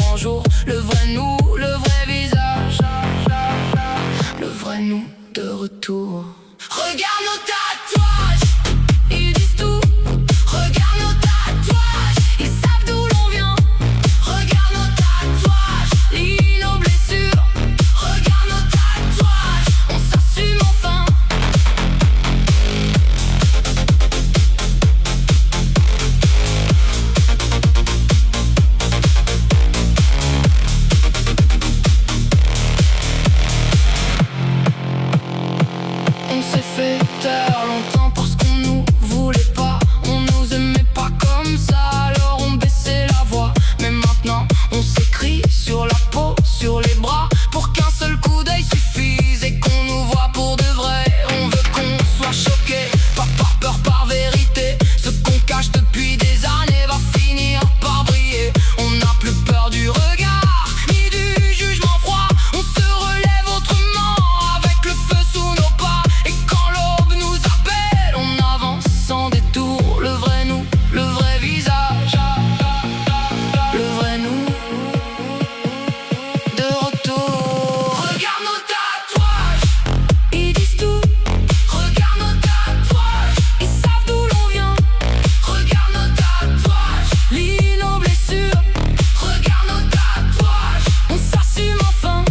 grand jour. Le vrai nous, le vrai visage, le vrai nous de retour. Regarde nos tatouages, ils disent tout. Regarde nos tatouages, ils savent d'où l'on vient. Regarde nos tatouages, lis nos blessures. Regarde nos tatouages, on s'assume enfin. On s'est fait taire longtemps parce qu'on nous voulait pas. On nous aimait pas comme ça, alors on baissait la voix. Mais maintenant on s'écrit sur la peau, sur les bras, pour qu'un seul coup d'œil suffise et qu'on nous voit pour de vrai. On veut qu'on soit choqué, pas par peur, par vérité. Ce qu'on cache depuis des années va finir par briller. On n'a plus peur du regard, ni du jugement froid. On se relève autrement, avec le feu sous nos pas. Et quand l'aube nous appelle, on avance sans détour. Le vrai nous, le vrai visage, le vrai nous de retour. Regarde nos tatouages, ils disent tout. Regarde nos tatouages, ils savent d'où l'on vient. Regarde nos tatouages, lis nos blessures. Regarde nos tatouages, on s'assume enfin.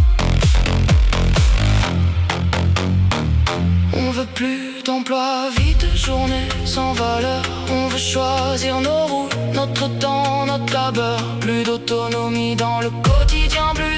On veut plus d'emploi vide, journée sans valeur. On veut choisir nos routes, notre temps, notre labeur. Plus d'autonomie dans le quotidien, plus